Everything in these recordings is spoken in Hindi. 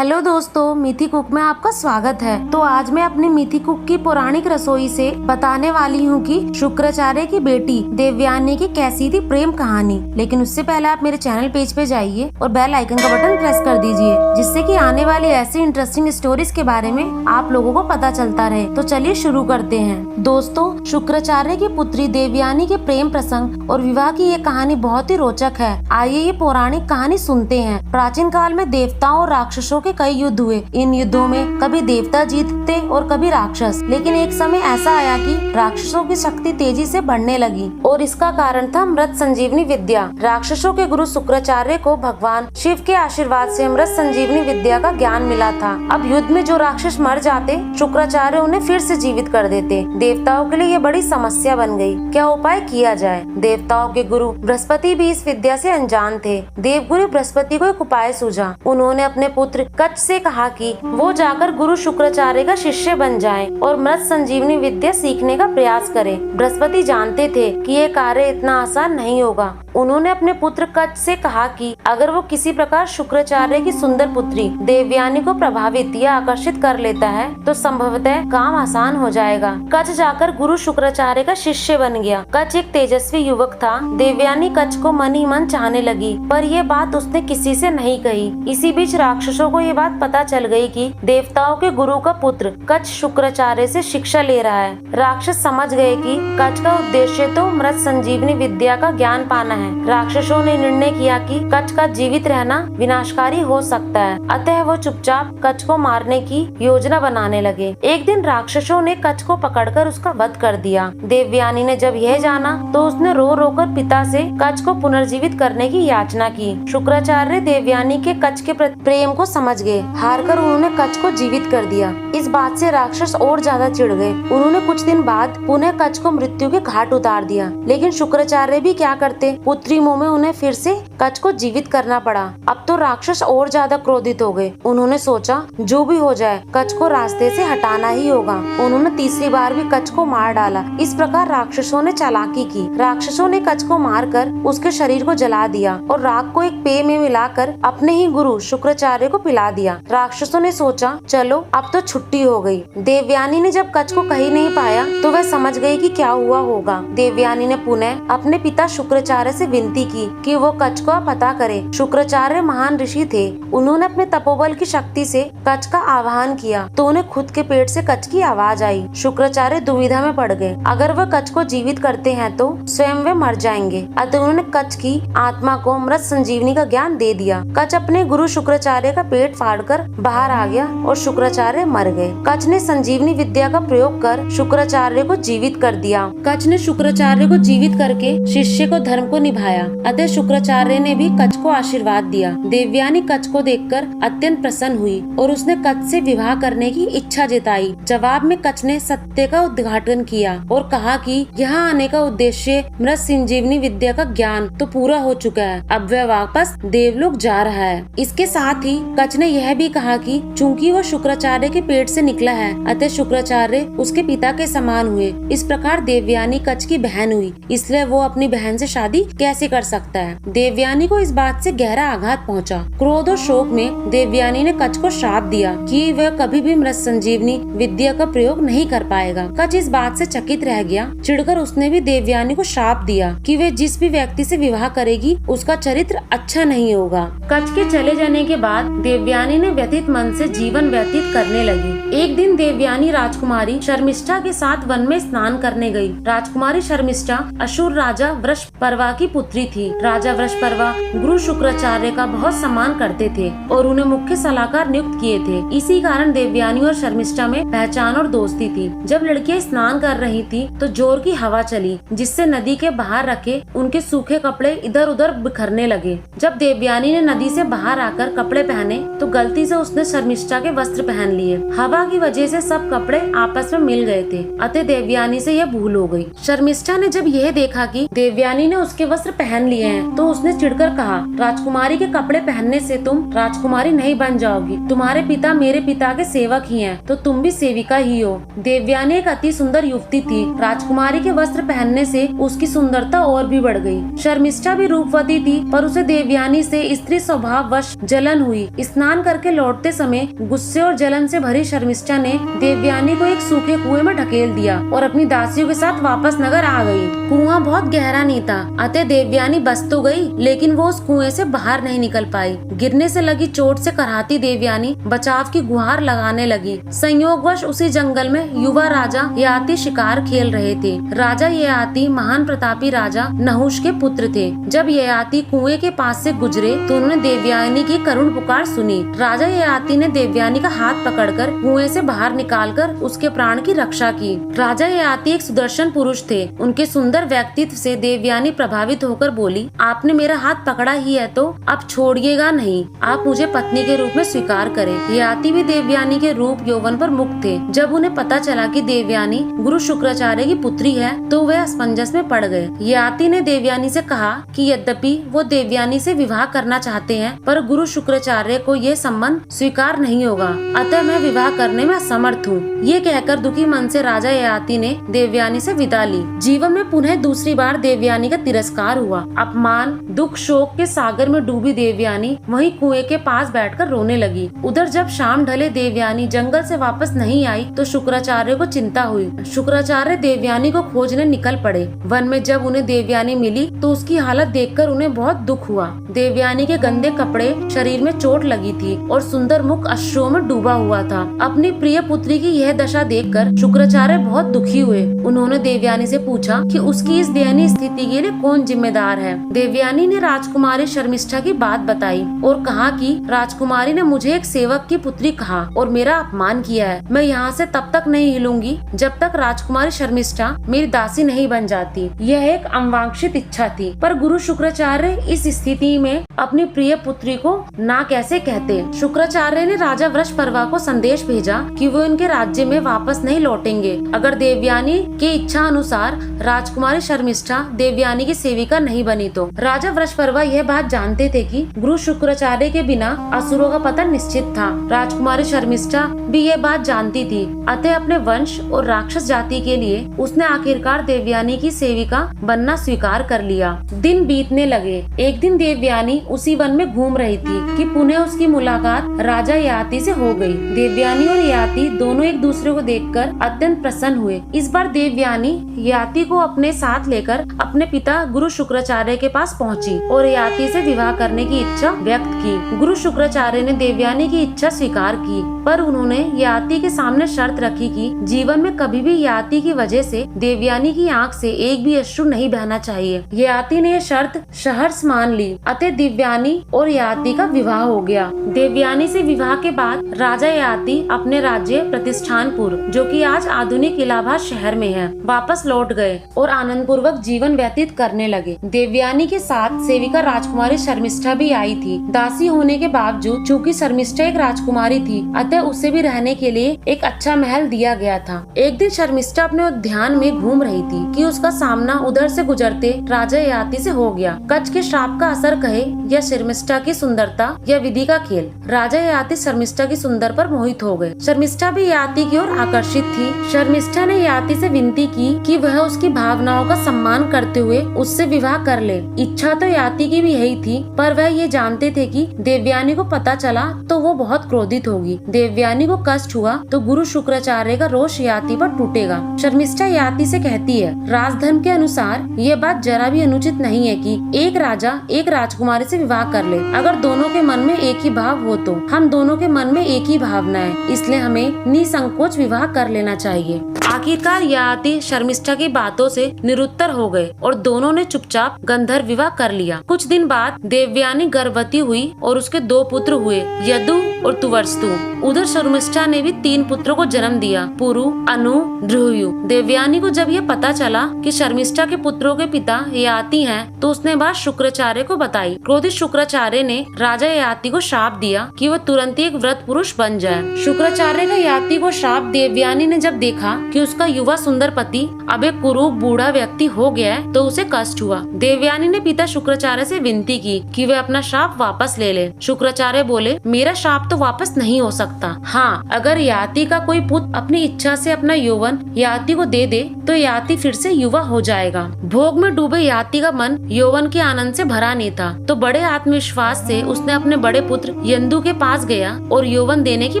हेलो दोस्तों, मिथि कुक में आपका स्वागत है। तो आज मैं अपनी मिथि कुक की पौराणिक रसोई से बताने वाली हूँ कि शुक्राचार्य की बेटी देवयानी की कैसी थी प्रेम कहानी। लेकिन उससे पहले आप मेरे चैनल पेज पे जाइए और बेल आइकन का बटन प्रेस कर दीजिए, जिससे कि आने वाली ऐसी इंटरेस्टिंग स्टोरीज के बारे में आप लोगों को पता चलता रहे। तो चलिए शुरू करते हैं। दोस्तों, शुक्राचार्य की पुत्री देवयानी के प्रेम प्रसंग और विवाह की ये कहानी बहुत ही रोचक है। आइए ये पौराणिक कहानी सुनते हैं। प्राचीन काल में देवताओं और राक्षसों के कई युद्ध हुए। इन युद्धों में कभी देवता जीतते और कभी राक्षस। लेकिन एक समय ऐसा आया कि राक्षसों की शक्ति तेजी से बढ़ने लगी और इसका कारण था मृत संजीवनी विद्या। राक्षसों के गुरु शुक्राचार्य को भगवान शिव के आशीर्वाद से मृत संजीवनी विद्या का ज्ञान मिला था। अब युद्ध में जो राक्षस मर जाते, शुक्राचार्य उन्हें फिर से जीवित कर देते। देवताओं के लिए ये बड़ी समस्या बन गई। क्या उपाय किया जाए? देवताओं के गुरु बृहस्पति भी इस विद्या से अनजान थे। देवगुरु बृहस्पति को एक उपाय सूझा। उन्होंने अपने पुत्र कच्छ से कहा कि वो जाकर गुरु शुक्राचार्य का शिष्य बन जाए और मृत संजीवनी विद्या सीखने का प्रयास करे। बृहस्पति जानते थे कि ये कार्य इतना आसान नहीं होगा। उन्होंने अपने पुत्र कच्छ से कहा कि अगर वो किसी प्रकार शुक्राचार्य की सुंदर पुत्री देवयानी को प्रभावित या आकर्षित कर लेता है तो संभवतः काम आसान हो जाएगा। कच्छ जाकर गुरु शुक्राचार्य का शिष्य बन गया। कच्छ एक तेजस्वी युवक था। देवयानी कच्छ को मन ही मन चाहने लगी, पर यह बात उसने किसी से नहीं कही। इसी बीच राक्षसों को ये बात पता चल गई कि देवताओं के गुरु का पुत्र कच्छ शुक्राचार्य से शिक्षा ले रहा है। राक्षस समझ गए कि कच्छ का उद्देश्य तो मृत संजीवनी विद्या का ज्ञान पाना है। राक्षसों ने निर्णय किया कि कच्छ का जीवित रहना विनाशकारी हो सकता है, अतः वो चुपचाप कच्छ को मारने की योजना बनाने लगे। एक दिन राक्षसों ने कच्छ को पकड़कर उसका वध कर दिया। देवयानी ने जब यह जाना तो उसने रो रो कर पिता से कच्छ को पुनर्जीवित करने की याचना की। शुक्राचार्य देवयानी के कच्छ के प्रेम को समझ गए। हारकर उन्होंने कच्छ को जीवित कर दिया। इस बात से राक्षस और ज्यादा चिढ़ गए। उन्होंने कुछ दिन बाद पुनः कच्छ को मृत्यु के घाट उतार दिया। लेकिन शुक्राचार्य भी क्या करते, पुत्री मोह में उन्हें फिर से कच्छ को जीवित करना पड़ा। अब तो राक्षस और ज्यादा क्रोधित हो गए। उन्होंने सोचा जो भी हो जाए कच्छ को रास्ते से हटाना ही होगा। उन्होंने तीसरी बार भी कच्छ को मार डाला। इस प्रकार राक्षसों ने चालाकी की। राक्षसों ने कच्छ को मारकर उसके शरीर को जला दिया और राख को एक पेय में मिलाकर अपने ही गुरु शुक्राचार्य को पिला दिया। राक्षसों ने सोचा चलो अब तो छुट्टी हो गई। देवयानी ने जब कच्छ को कहीं नहीं पाया तो वह समझ गई कि क्या हुआ होगा। देवयानी ने पुनः अपने पिता शुक्राचार्य से विनती की कि वो कच्छ को पता करे। शुक्राचार्य महान ऋषि थे। उन्होंने अपने तपोबल की शक्ति से कच्छ का आह्वान किया तो उन्हें खुद के पेट से कच्छ की आवाज आई। शुक्राचार्य दुविधा में पड़ गए। अगर वह कच्छ को जीवित करते हैं तो स्वयं वे मर जाएंगे। अतः उन्होंने कच्छ की आत्मा को मृत संजीवनी का ज्ञान दे दिया। कच्छ अपने गुरु शुक्राचार्य का पेट फाड़कर बाहर आ गया और शुक्राचार्य मर गए। कच्छ ने संजीवनी विद्या का प्रयोग कर शुक्राचार्य को जीवित कर दिया। कच्छ ने शुक्राचार्य को जीवित करके शिष्य को धर्म को निभाया। अतः शुक्राचार्य ने भी कच्छ को आशीर्वाद दिया। देवयानी कच्छ को देखकर अत्यंत प्रसन्न हुई और उसने कच्छ से विवाह करने की इच्छा जताई। जवाब में कच्छ ने सत्य का उद्घाटन किया और कहा कि यहाँ आने का उद्देश्य मृत संजीवनी विद्या का ज्ञान तो पूरा हो चुका है, अब वह वापस देवलोक जा रहा है। इसके साथ ही कच्छ ने यह भी कहा कि चूंकि वो शुक्राचार्य के पेट से निकला है अतः शुक्राचार्य उसके पिता के समान हुए। इस प्रकार देवयानी कच्छ की बहन हुई, इसलिए वो अपनी बहन से शादी कैसे कर सकता है। देवयानी को इस बात से गहरा आघात पहुंचा। क्रोध और शोक में देवयानी ने कच्छ को श्राप दिया कि वह कभी भी मृत संजीवनी विद्या का प्रयोग नहीं कर पाएगा। कच्छ इस बात से चकित रह गया। चिढ़कर उसने भी देवयानी को श्राप दिया कि वे जिस भी व्यक्ति से विवाह करेगी उसका चरित्र अच्छा नहीं होगा। कच्छ के चले जाने के बाद देवयानी ने व्यथित मन से जीवन व्यतीत करने लगी। एक दिन देवयानी राजकुमारी शर्मिष्ठा के साथ वन में स्नान करने गई। राजकुमारी शर्मिष्ठा असुर राजा वृषपर्वा की पुत्री थी। राजा वृषपर्वा गुरु शुक्राचार्य का बहुत सम्मान करते थे और उन्हें मुख्य सलाहकार नियुक्त किए थे। इसी कारण देवयानी और शर्मिष्ठा में पहचान और दोस्ती थी। जब लड़कियां स्नान कर रही थी तो जोर की हवा चली, जिससे नदी के बाहर रखे उनके सूखे कपड़े इधर उधर बिखरने लगे। जब देवयानी ने नदी से बाहर आकर कपड़े पहने तो गलती से उसने शर्मिष्ठा के वस्त्र पहन लिए। हवा की वजह से सब कपड़े आपस में मिल गए थे, अतः देवयानी से यह भूल हो गई। शर्मिष्ठा ने जब यह देखा कि देवयानी ने उसके वस्त्र वस्त्र पहन लिए हैं। तो उसने चिढ़कर कहा, राजकुमारी के कपड़े पहनने से तुम राजकुमारी नहीं बन जाओगी। तुम्हारे पिता मेरे पिता के सेवक ही हैं, तो तुम भी सेविका ही हो। देवयानी एक अति सुंदर युवती थी। राजकुमारी के वस्त्र पहनने से उसकी सुंदरता और भी बढ़ गई। शर्मिष्ठा भी रूपवती थी, पर उसे देवयानी से स्त्री स्वभाव वश जलन हुई। स्नान करके लौटते समय गुस्से और जलन से भरी शर्मिष्ठा ने देवयानी को एक सूखे कुएं में ढकेल दिया और अपनी दासियों के साथ वापस नगर आ गई। कुआं बहुत गहरा नहीं था, अतः देवयानी बच तो गई, लेकिन वो उस कुएं से बाहर नहीं निकल पाई। गिरने से लगी चोट से कराहती देवयानी बचाव की गुहार लगाने लगी। संयोगवश उसी जंगल में युवा राजा ययाति शिकार खेल रहे थे। राजा ययाति महान प्रतापी राजा नहुष के पुत्र थे। जब ययाति कुएं के पास से गुजरे तो उन्होंने देवयानी की करुण पुकार सुनी। राजा ययाति ने देवयानी का हाथ पकड़कर कुएं से बाहर निकालकर उसके प्राण की रक्षा की। राजा ययाति एक सुदर्शन पुरुष थे। उनके सुंदर व्यक्तित्व से देवयानी प्रभावित होकर बोली, आपने मेरा हाथ पकड़ा ही है तो अब छोड़िएगा नहीं, आप मुझे पत्नी के रूप में स्वीकार करें। ययाति भी देवयानी के रूप यौवन पर मुक्त थे। जब उन्हें पता चला कि देवयानी गुरु शुक्राचार्य की पुत्री है तो वे असमंजस में पड़ गए। ययाति ने देवयानी से कहा कि यद्यपि वो देवयानी से विवाह करना चाहते हैं, पर गुरु शुक्राचार्य को यह संबंध स्वीकार नहीं होगा, अतः मैं विवाह करने में असमर्थ हूँ। ये कहकर दुखी मन से राजा ययाति ने देवयानी से विदा ली। जीवन में पुनः दूसरी बार देवयानी का तिरस्कार हुआ। अपमान, दुख, शोक के सागर में डूबी देवयानी वहीं कुएं के पास बैठकर रोने लगी। उधर जब शाम ढले देवयानी जंगल से वापस नहीं आई तो शुक्राचार्य को चिंता हुई। शुक्राचार्य देवयानी को खोजने निकल पड़े। वन में जब उन्हें देवयानी मिली तो उसकी हालत देखकर उन्हें बहुत दुख हुआ। देवयानी के गंदे कपड़े, शरीर में चोट लगी थी और सुंदर मुख अश्रुओं में डूबा हुआ था। अपनी प्रिय पुत्री की यह दशा देखकर शुक्राचार्य बहुत दुखी हुए। उन्होंने देवयानी से पूछा कि उसकी इस दयनीय स्थिति के लिए कौन जिम्मेदार है। देवयानी ने राजकुमारी शर्मिष्ठा की बात बताई और कहा कि राजकुमारी ने मुझे एक सेवक की पुत्री कहा और मेरा अपमान किया है। मैं यहाँ से तब तक नहीं हिलूंगी जब तक राजकुमारी शर्मिष्ठा मेरी दासी नहीं बन जाती। यह एक अवांछित इच्छा थी, पर गुरु शुक्राचार्य इस स्थिति में अपनी प्रिय पुत्री को ना कैसे कहते। शुक्राचार्य ने राजा वृषपर्वा को संदेश भेजा कि वो इनके राज्य में वापस नहीं लौटेंगे अगर देवयानी की इच्छा अनुसार राजकुमारी शर्मिष्ठा देवयानी की सेविका नहीं बनी तो। राजा वृषपर्वा यह बात जानते थे कि गुरु शुक्राचार्य के बिना असुरों का पतन निश्चित था। राजकुमारी शर्मिष्ठा भी यह बात जानती थी, अतः अपने वंश और राक्षस जाति के लिए उसने आखिरकार देवयानी की सेविका बनना स्वीकार कर लिया। दिन बीतने लगे। एक दिन देवयानी उसी वन में घूम रही थी कि पुनः उसकी मुलाकात राजा ययाति से हो गई। देवयानी और ययाति दोनों एक दूसरे को देखकर अत्यंत प्रसन्न हुए। इस बार देवयानी ययाति को अपने साथ लेकर अपने पिता गुरु शुक्राचार्य के पास पहुंची और ययाति से विवाह करने की इच्छा व्यक्त की। गुरु शुक्राचार्य ने देवयानी की इच्छा स्वीकार की, पर उन्होंने ययाति के सामने शर्त रखी कि जीवन में कभी भी ययाति की वजह से देवयानी की आंख से एक भी अश्रु नहीं बहना चाहिए। ययाति ने यह शर्त सहर्ष मान ली, अतः देवयानी और ययाति का विवाह हो गया। देवयानी से विवाह के बाद राजा ययाति अपने राज्य प्रतिष्ठानपुर, जो कि आज आधुनिक इलाहाबाद शहर में है, वापस लौट गए और आनंद पूर्वक जीवन व्यतीत करने लगे। देवयानी के साथ सेविका राजकुमारी शर्मिष्ठा भी आई थी। दासी होने के बावजूद चूंकि शर्मिष्ठा एक राजकुमारी थी, अतः उसे भी रहने के लिए एक अच्छा महल दिया गया था। एक दिन शर्मिष्ठा अपने उद्यान में घूम रही थी कि उसका सामना उधर से गुजरते राजा ययाति से हो गया। कच के श्राप का असर कहे या शर्मिष्ठा की सुंदरता या विधि का खेल, राजा ययाति शर्मिष्ठा की सुंदर पर मोहित हो गए। शर्मिष्ठा भी ययाति की ओर आकर्षित थी। शर्मिष्ठा ने ययाति से विनती की कि वह उसकी भावनाओं का सम्मान करते हुए उससे विवाह कर ले। इच्छा तो ययाति की भी यही थी, पर वह ये जानते थे कि देवयानी को पता चला तो वो बहुत क्रोधित होगी। देवयानी को कष्ट हुआ तो गुरु शुक्राचार्य का रोष ययाति पर टूटेगा। शर्मिष्ठा ययाति से कहती है, राजधर्म के अनुसार ये बात जरा भी अनुचित नहीं है कि एक राजा एक राजकुमारी से विवाह कर ले। अगर दोनों के मन में एक ही भाव हो तो हम दोनों के मन में एक ही भावना है, इसलिए हमें निसंकोच विवाह कर लेना चाहिए। आखिरकार ययाति शर्मिष्ठा की बातों से निरुत्तर हो गए और दोनों ने चुपचाप गंधर्व विवाह कर लिया। कुछ दिन बाद देवयानी गर्भवती हुई और उसके 2 पुत्र हुए, यदु और तुवर्स्तु। उधर शर्मिष्ठा ने भी 3 पुत्रों को जन्म दिया, पुरु, अनु, ध्रुवयु। देवयानी को जब यह पता चला कि शर्मिष्ठा के पुत्रों के पिता ययाति हैं, तो उसने बात शुक्राचार्य को बताई। क्रोधित शुक्राचार्य ने राजा ययाति को श्राप दिया कि वह तुरंत ही एक व्रत पुरुष बन जाए। शुक्राचार्य का ययाति को श्राप देवयानी ने जब देखा कि उसका युवा सुंदर पति अब एक कुरूप बूढ़ा व्यक्ति हो गया है तो उसे कष्ट हुआ। देवयानी ने पिता शुक्राचार्य से विनती की कि वे अपना श्राप वापस ले ले। शुक्राचार्य बोले, मेरा श्राप तो वापस नहीं हो सकता। हाँ, अगर याति का कोई पुत्र अपनी इच्छा से अपना यौवन याति को दे दे तो याति फिर से युवा हो जाएगा। भोग में डूबे याति का मन यौवन के आनंद से भरा नहीं था, तो बड़े आत्मविश्वास से उसने अपने बड़े पुत्र यदु के पास गया और यौवन देने की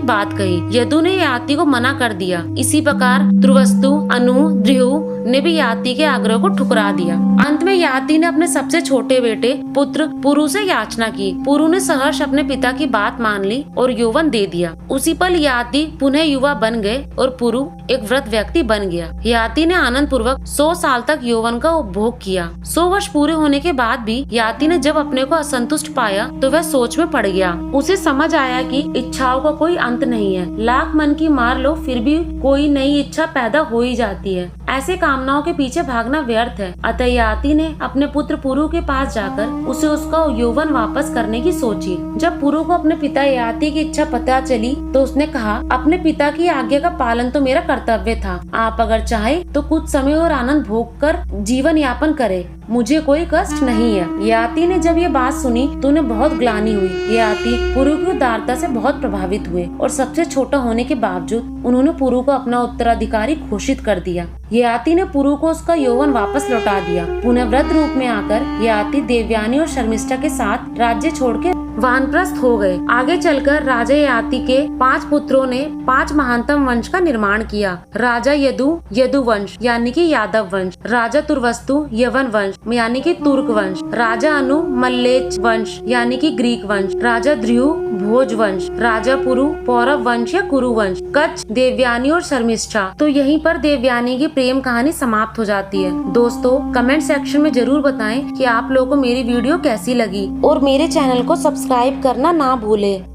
बात कही। यदु ने याति को मना कर दिया। इसी प्रकार ध्रुवस्तु, अनु, द्रिहु ने भी याति के आग्रह को ठुकरा दिया। अंत में याति ने अपने सबसे छोटे बेटे पुत्र पुरु से याचना की। पुरु ने सहर्ष अपने पिता की बात मान ली और यौवन दे दिया। उसी पल याति पुनः युवा बन गए और पुरु एक व्रत व्यक्ति बन गया। याति ने आनंद पूर्वक 100 साल तक यौवन का उपभोग किया। 100 वर्ष पूरे होने के बाद भी याति ने जब अपने को असंतुष्ट पाया तो वह सोच में पड़ गया। उसे समझ आया कि इच्छाओं का कोई अंत नहीं है। लाख मन की मार लो फिर भी कोई नई इच्छा पैदा हो ही जाती है। ऐसे कामनाओं के पीछे भागना व्यर्थ है। अतः याति ने अपने पुत्र पुरु के पास जाकर उसे उसका यौवन वापस करने की सोची। जब पुरु को अपने पिता याति की इच्छा पता चली तो उसने कहा, अपने पिता की आज्ञा का पालन तो मेरा कर्तव्य था। आप अगर चाहे तो कुछ समय और आनंद भोग कर जीवन यापन करे, मुझे कोई कष्ट नहीं है। याति ने जब ये बात सुनी तो उन्हें बहुत ग्लानि हुई। याति पुरु की उदारता से बहुत प्रभावित हुए और सबसे छोटा होने के बावजूद उन्होंने पुरु को अपना उत्तराधिकारी घोषित कर दिया। याति ने पुरु को उसका यौवन वापस लौटा दिया। पुनः व्रत रूप में आकर याति देवयानी और शर्मिष्ठा के साथ राज्य छोड़ के वानप्रस्थ हो गए। आगे चलकर राजा याति के 5 पुत्रों ने 5 महानतम वंश का निर्माण किया। राजा यदु यदुवंश यानी कि यादव वंश, राजा तुर्वस्तु यवन वंश यानी कि तुर्क वंश, राजा अनु मल्लेच वंश यानी कि ग्रीक वंश, राजा द्रिहु भोज वंश, राजा पुरु पौरव वंश या कुरु वंश, कच्छ, देवयानी और शर्मिष्ठा। तो यहीं पर देवयानी की प्रेम कहानी समाप्त हो जाती है। दोस्तों, कमेंट सेक्शन में जरूर बताएं कि आप लोगों को मेरी वीडियो कैसी लगी और मेरे चैनल को सब्सक्राइब करना ना भूलें।